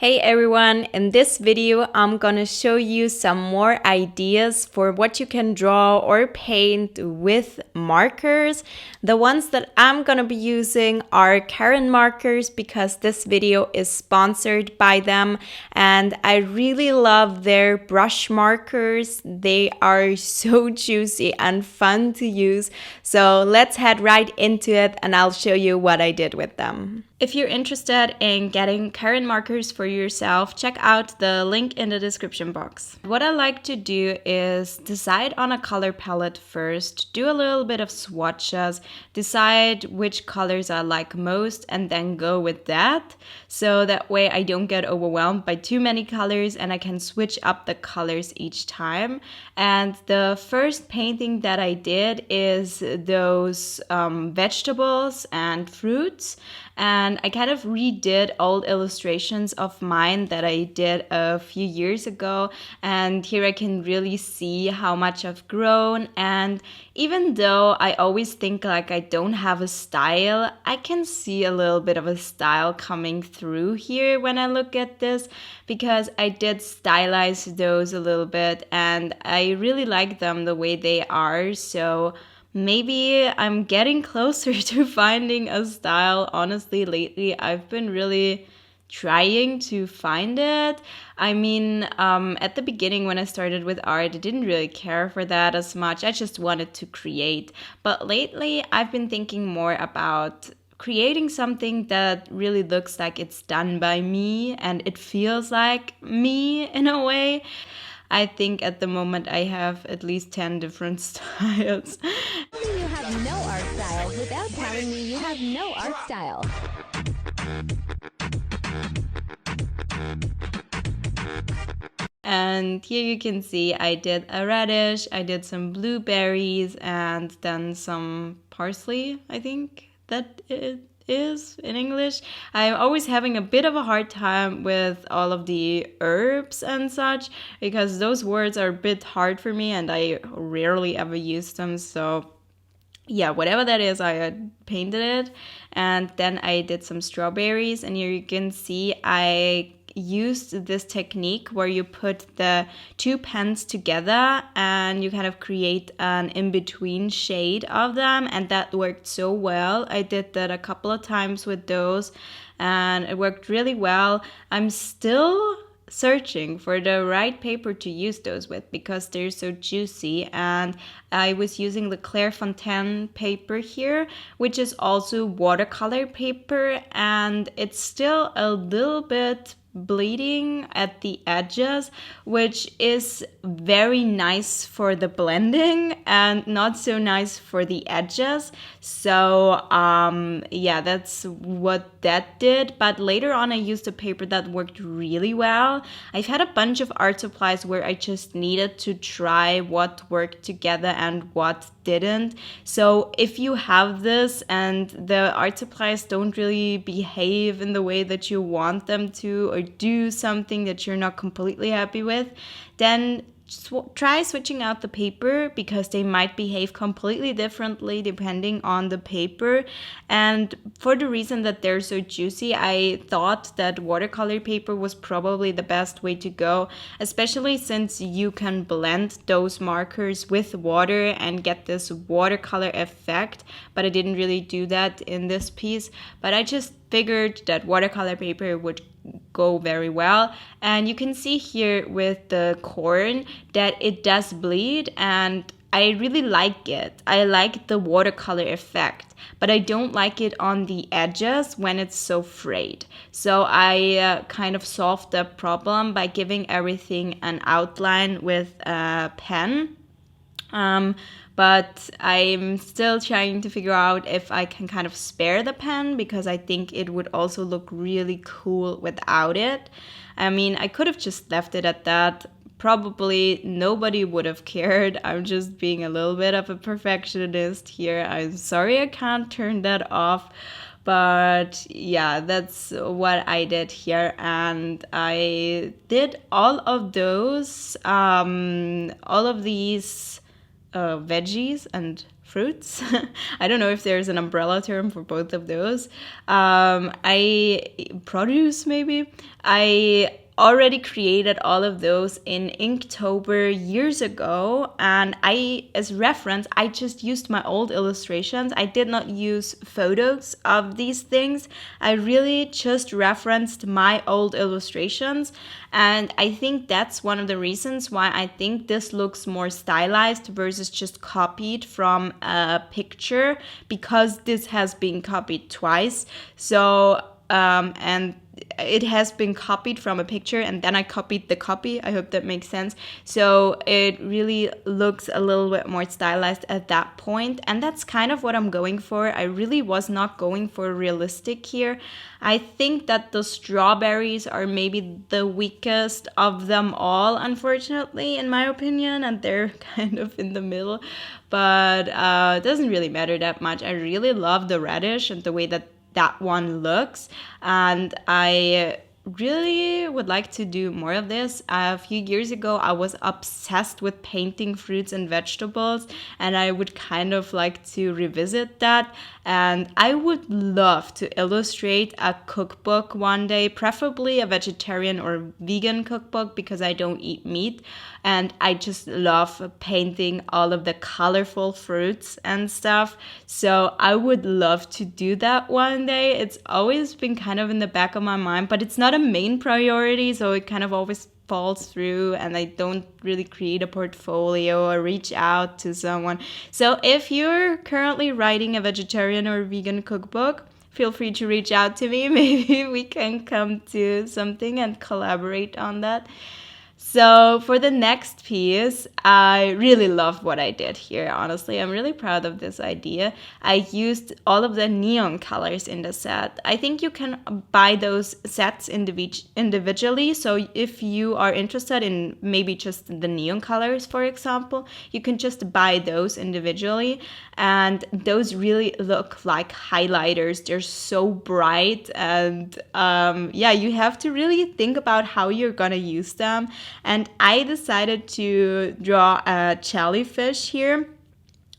Hey everyone, in this video I'm gonna show you some more ideas for what you can draw or paint with markers. The ones that I'm gonna be using are Karin markers because this video is sponsored by them and I really love their brush markers. They are so juicy and fun to use. So let's head right into it and I'll show you what I did with them. If you're interested in getting Karin markers for yourself, check out the link in the description box. What I like to do is decide on a color palette first, do a little bit of swatches, decide which colors I like most, and then go with that. So that way I don't get overwhelmed by too many colors and I can switch up the colors each time. And the first painting that I did is those vegetables and fruits. And I kind of redid old illustrations of mine that I did a few years ago. And here I can really see how much I've grown. And even though I always think like I don't have a style, I can see a little bit of a style coming through here when I look at this because I did stylize those a little bit and I really like them the way they are. So maybe I'm getting closer to finding a style. Honestly, lately I've been really trying to find it. I mean, at the beginning when I started with art, I didn't really care for that as much. I just wanted to create. But lately I've been thinking more about creating something that really looks like it's done by me and it feels like me in a way. I think at the moment I have at least 10 different styles. You have no art style without telling me you have no art style. And here you can see I did a radish, I did some blueberries, and then some parsley, I think that it is in English. I'm always having a bit of a hard time with all of the herbs and such because those words are a bit hard for me and I rarely ever use them. So yeah, whatever that is, I painted it. And then I did some strawberries and here you can see I used this technique where you put the two pens together and you kind of create an in-between shade of them, and that worked so well. I did that a couple of times with those and it worked really well. I'm still searching for the right paper to use those with because they're so juicy, and I was using the Clairefontaine paper here, which is also watercolor paper, and it's still a little bit bleeding at the edges, which is very nice for the blending and not so nice for the edges. So yeah, that's what that did. But later on I used a paper that worked really well. I've had a bunch of art supplies where I just needed to try what worked together and what didn't. So if you have this and the art supplies don't really behave in the way that you want them to, or do something that you're not completely happy with, then try switching out the paper because they might behave completely differently depending on the paper. And for the reason that they're so juicy, I thought that watercolor paper was probably the best way to go, especially since you can blend those markers with water and get this watercolor effect. But I didn't really do that in this piece, but I just figured that watercolor paper would go very well. And you can see here with the corn that it does bleed, and I really like it. I like the watercolor effect, but I don't like it on the edges when it's so frayed. So I kind of solved the problem by giving everything an outline with a pen. But I'm still trying to figure out if I can kind of spare the pen because I think it would also look really cool without it. I mean, I could have just left it at that. Probably nobody would have cared. I'm just being a little bit of a perfectionist here. I'm sorry I can't turn that off. But yeah, that's what I did here. And I did all of these veggies and fruits. I don't know if there's an umbrella term for both of those. Produce maybe. I already created all of those in Inktober years ago, and as reference, I just used my old illustrations. I did not use photos of these things. I really just referenced my old illustrations, and I think that's one of the reasons why I think this looks more stylized versus just copied from a picture, because this has been copied twice. So and it has been copied from a picture, and then I copied the copy. I hope that makes sense. So it really looks a little bit more stylized at that point, and that's kind of what I'm going for. I really was not going for realistic here. I think that the strawberries are maybe the weakest of them all, unfortunately, in my opinion, and they're kind of in the middle, but it doesn't really matter that much. I really love the radish and the way that one looks, and I really would like to do more of this. A few years ago, I was obsessed with painting fruits and vegetables, and I would kind of like to revisit that. And I would love to illustrate a cookbook one day, preferably a vegetarian or vegan cookbook, because I don't eat meat. And I just love painting all of the colorful fruits and stuff. So I would love to do that one day. It's always been kind of in the back of my mind, but it's not a main priority, so it kind of always falls through, and I don't really create a portfolio or reach out to someone. So if you're currently writing a vegetarian or vegan cookbook, feel free to reach out to me. Maybe we can come to something and collaborate on that. So for the next piece, I really love what I did here, honestly. I'm really proud of this idea. I used all of the neon colors in the set. I think you can buy those sets individually. So if you are interested in maybe just the neon colors, for example, you can just buy those individually. And those really look like highlighters. They're so bright, and you have to really think about how you're gonna use them. And I decided to draw a jellyfish here.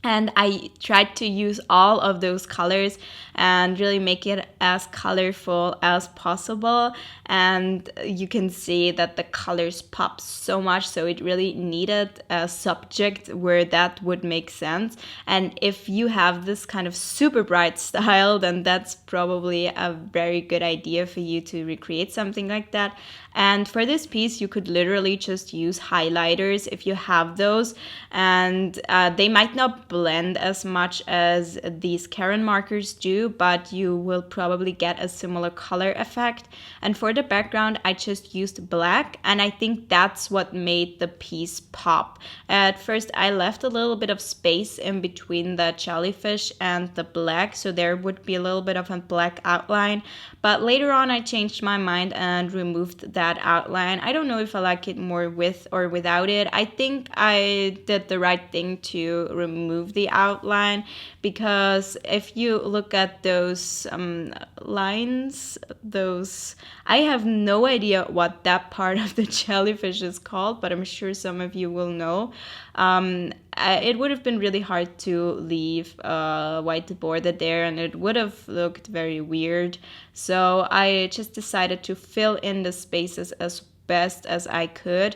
And I tried to use all of those colors and really make it as colorful as possible. And you can see that the colors pop so much, so it really needed a subject where that would make sense. And if you have this kind of super bright style, then that's probably a very good idea for you to recreate something like that. And for this piece, you could literally just use highlighters if you have those. And they might not blend as much as these KARINMARKERS do, but you will probably get a similar color effect. And for the background, I just used black, and I think that's what made the piece pop. At first, I left a little bit of space in between the jellyfish and the black, so there would be a little bit of a black outline. But later on, I changed my mind and removed that outline. I don't know if I like it more with or without it. I think I did the right thing to remove the outline, because if you look at those lines, I have no idea what that part of the jellyfish is called, but I'm sure some of you will know. It would have been really hard to leave a white border there, and it would have looked very weird. So I just decided to fill in the spaces as best as I could.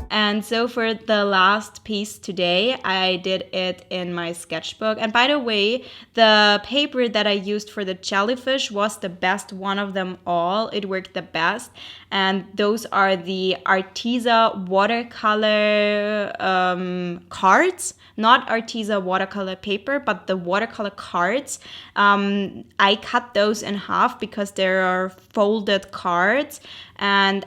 And so for the last piece today, I did it in my sketchbook. And by the way, the paper that I used for the jellyfish was the best one of them all. It worked the best. And those are the Arteza watercolor cards. Not Arteza watercolor paper, but the watercolor cards. I cut those in half because there are folded cards. And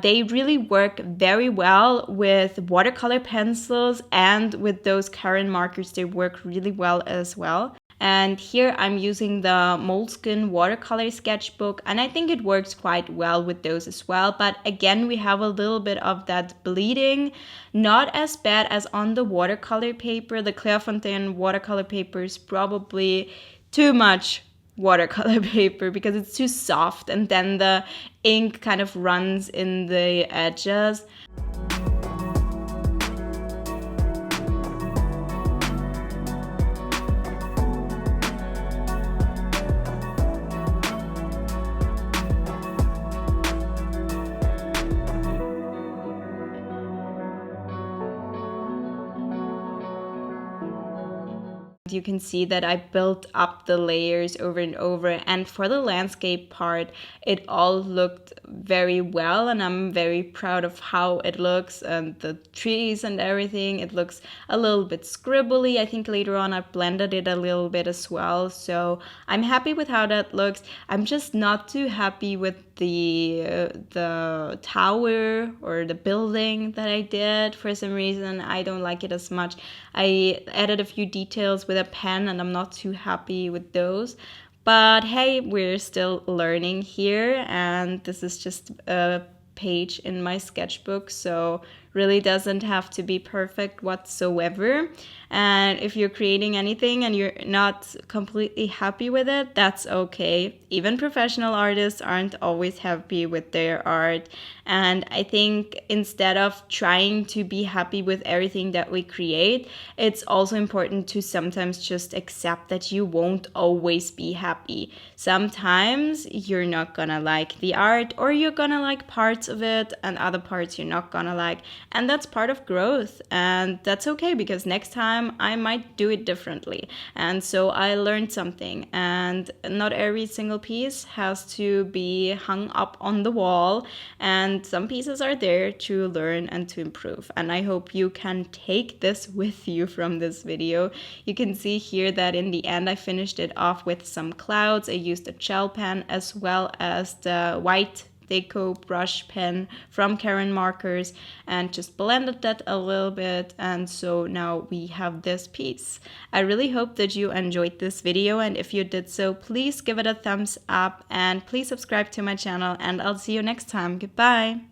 they really work very well with watercolor pencils, and with those KARINMARKERS, they work really well as well. And here I'm using the Moleskine watercolor sketchbook, and I think it works quite well with those as well. But again, we have a little bit of that bleeding, not as bad as on the watercolor paper. The Clairefontaine watercolor paper is probably too much watercolor paper because it's too soft, and then the ink kind of runs in the edges. You can see that I built up the layers over and over, and for the landscape part it all looked very well, and I'm very proud of how it looks, and the trees and everything. It looks a little bit scribbly. I think later on I blended it a little bit as well, so I'm happy with how that looks. I'm just not too happy with the tower or the building that I did. For some reason I don't like it as much. I added a few details with a pen and I'm not too happy with those. But hey, we're still learning here, and this is just a page in my sketchbook, so really doesn't have to be perfect whatsoever. And if you're creating anything and you're not completely happy with it, that's okay. Even professional artists aren't always happy with their art. And I think instead of trying to be happy with everything that we create, it's also important to sometimes just accept that you won't always be happy. Sometimes you're not gonna like the art, or you're gonna like parts of it and other parts you're not gonna like. And that's part of growth, and that's okay, because next time I might do it differently. And so I learned something, and not every single piece has to be hung up on the wall, and some pieces are there to learn and to improve. And I hope you can take this with you from this video. You can see here that in the end I finished it off with some clouds. I used a gel pen as well as the white Deco brush pen from KARINMARKERS, and just blended that a little bit, and so now we have this piece. I really hope that you enjoyed this video, and if you did so, please give it a thumbs up and please subscribe to my channel, and I'll see you next time. Goodbye!